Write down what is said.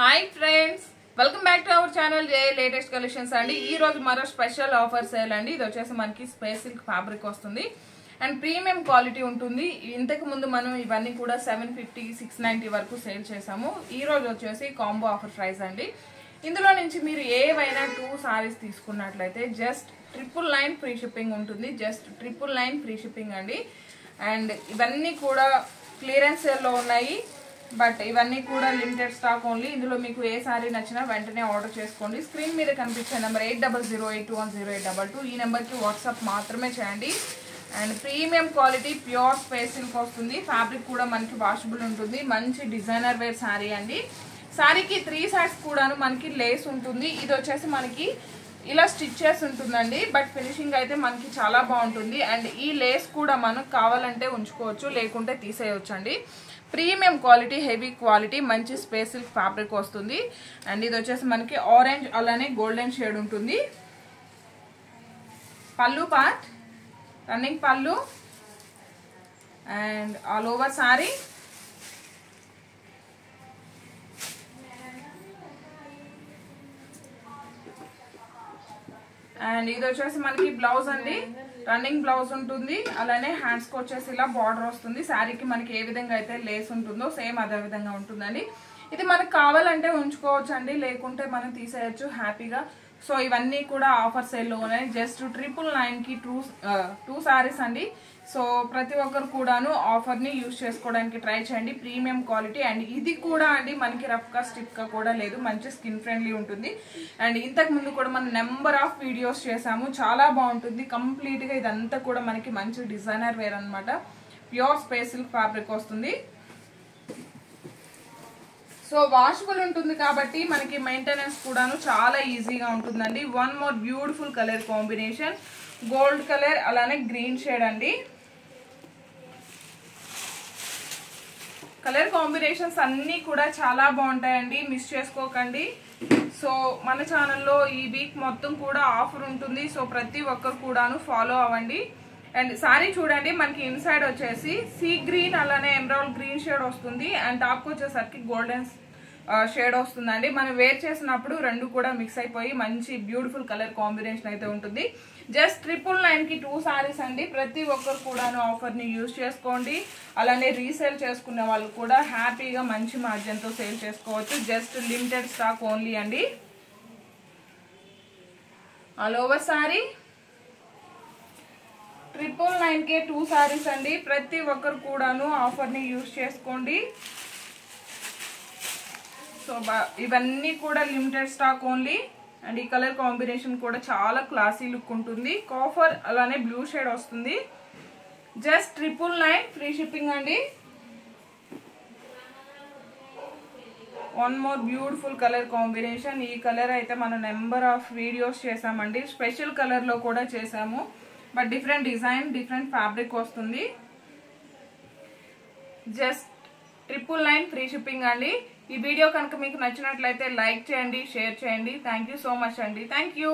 Hi friends, welcome back to our channel J latest collections అండి. ఈ రోజు మరో స్పెషల్ ఆఫర్ సేల్ అండి. ఇది వచ్చేసి మనకి స్పేస్ సిల్క్ ఫ్యాబ్రిక్ వస్తుంది అండ్ ప్రీమియం క్వాలిటీ ఉంటుంది. ఇంతకు ముందు మనం ఇవన్నీ కూడా 750 690 వరకు సేల్ చేసాము. ఈ రోజు వచ్చేసి కాంబో ఆఫర్ ప్రైస్ అండి. ఇందులో నుంచి మీరు ఏవైనా 2 సారీస్ తీసుకున్నట్లయితే జస్ట్ 999 ఫ్రీ షిప్పింగ్ ఉంటుంది. జస్ట్ 999 ఫ్రీ షిప్పింగ్ అండి. అండ్ ఇవన్నీ కూడా క్లియరెన్స్ సేల్ లో ఉన్నాయి. బట్ ఇవన్నీ కూడా లిమిటెడ్ స్టాక్ ఓన్లీ. ఇందులో మీకు ఏ సారీ నచ్చినా వెంటనే ఆర్డర్ చేసుకోండి. స్క్రీన్ మీద కనిపించే నెంబర్ 8008210822 ఈ నెంబర్కి వాట్సాప్ మాత్రమే చేయండి. And premium quality pure space silk వస్తుంది. ఫ్యాబ్రిక్ కూడా మనకి వాషబుల్ ఉంటుంది. మంచి డిజైనర్ వేర్ శారీ అండి. శారీకి 3 సైడ్స్ కూడాను మనకి లేస్ ఉంటుంది. ఇది వచ్చేసి మనకి ఇలా స్టిచెస్ ఉంటుందండి. బట్ ఫినిషింగ్ అయితే మనకి చాలా బాగుంటుంది. అండ్ ఈ లేస్ కూడా మనకు కావాలంటే ఉంచుకోవచ్చు, లేకుంటే తీసేయచ్చు అండి. ప్రీమియం క్వాలిటీ, హెవీ క్వాలిటీ, మంచి స్పేస్ సిల్క్ ఫ్యాబ్రిక్ వస్తుంది. అండ్ ఇది వచ్చేసి మనకి ఆరెంజ్ అలానే గోల్డెన్ షేడ్ ఉంటుంది. పళ్ళు పార్ట్, రన్నింగ్ పళ్ళు and all over sorry. And ఇది వచ్చేసి మనకి బ్లౌజ్ అండి. రన్నింగ్ బ్లౌజ్ ఉంటుంది. అలానే హ్యాండ్స్ కి వచ్చేసి ఇలా బార్డర్ వస్తుంది. శారీకి మనకి ఏ విధంగా అయితే లేస్ ఉంటుందో సేమ్ అదే విధంగా ఉంటుందండి. ఇది మనకు కావాలంటే ఉంచుకోవచ్చు అండి, లేకుంటే మనం తీసేయచ్చు హ్యాపీగా. సో ఇవన్నీ కూడా ఆఫర్ సేల్లో ఉన్నాయి. జస్ట్ 999కి 2 సారీస్ అండి. సో ప్రతి ఒక్కరు కూడాను ఆఫర్ ని యూజ్ చేసుకోవడానికి ట్రై చేయండి. Premium quality. అండ్ ఇది కూడా అండి మనకి రఫ్ గా స్టిఫ్ గా కూడా లేదు, మంచి స్కిన్ ఫ్రెండ్లీ ఉంటుంది. అండ్ ఇంతకు ముందు కూడా మనం నెంబర్ ఆఫ్ వీడియోస్ చేసాము, చాలా బాగుంటుంది. కంప్లీట్ గా ఇదంతా కూడా మనకి మంచి డిజైనర్ వేర్ అనమాట. ప్యూర్ స్పేస్ సిల్క్ ఫ్యాబ్రిక్ వస్తుంది. సో వాషబుల్ ఉంటుంది కాబట్టి మనకి మెయింటెనెన్స్ కూడాను చాలా ఈజీగా ఉంటుందండి. One more beautiful colour combination, gold colour అలానే గ్రీన్ షేడ్ అండి. కలర్ కాంబినేషన్స్ అన్నీ కూడా చాలా బాగుంటాయండి, మిస్ చేసుకోకండి. సో మన ఛానల్లో ఈ వీక్ మొత్తం కూడా ఆఫర్ ఉంటుంది. సో ప్రతి ఒక్కరు కూడాను ఫాలో అవ్వండి. అండ్ సారీ చూడండి, మనకి ఇన్సైడ్ వచ్చేసి సీ గ్రీన్ అలానే ఎమరాల్డ్ గ్రీన్ షేడ్ వస్తుంది. అండ్ టాప్ వచ్చేసరికి గోల్డెన్ షేడ్ వస్తుందండి. మనం వేర్ చేసినప్పుడు రెండు కూడా మిక్స్ అయిపోయి మంచి బ్యూటిఫుల్ కలర్ కాంబినేషన్ అయితే ఉంటుంది. జస్ట్ 999కి 2 సారీస్ అండి. ప్రతి ఒక్కరు కూడాను ఆఫర్ ని యూజ్ చేసుకోండి. అలానే రీసేల్ చేసుకునే వాళ్ళు కూడా హ్యాపీగా మంచి మార్జిన్ తో సేల్ చేసుకోవచ్చు. జస్ట్ లిమిటెడ్ స్టాక్ ఓన్లీ అండి. ఆల్ ఓవర్ సారీ 999కే 2 సారీస్ అండి. ప్రతి ఒక్కరు కూడాను ఆఫర్ ని యూజ్ చేసుకోండి. సో ఇవన్నీ కూడా లిమిటెడ్ స్టాక్ ఓన్లీ. అండ్ ఈ కలర్ కాంబినేషన్ కూడా చాలా క్లాసీ లుక్ ఉంటుంది. కాఫర్ అలానే బ్లూ షేడ్ వస్తుంది. జస్ట్ 999 ఫ్రీ షిప్పింగ్ అండి. One more beautiful colour combination. ఈ కలర్ అయితే మనం నెంబర్ ఆఫ్ వీడియోస్ చేసామండి. స్పెషల్ కలర్ లో కూడా చేసాము. But different design, different fabric వస్తుంది. జస్ట్ 999 ఫ్రీ షిప్పింగ్ అండి. ఈ వీడియో కనుక మీకు నచ్చినట్లయితే లైక్ చేయండి, షేర్ చేయండి. థ్యాంక్ యూ సో మచ్ అండి. Thank you.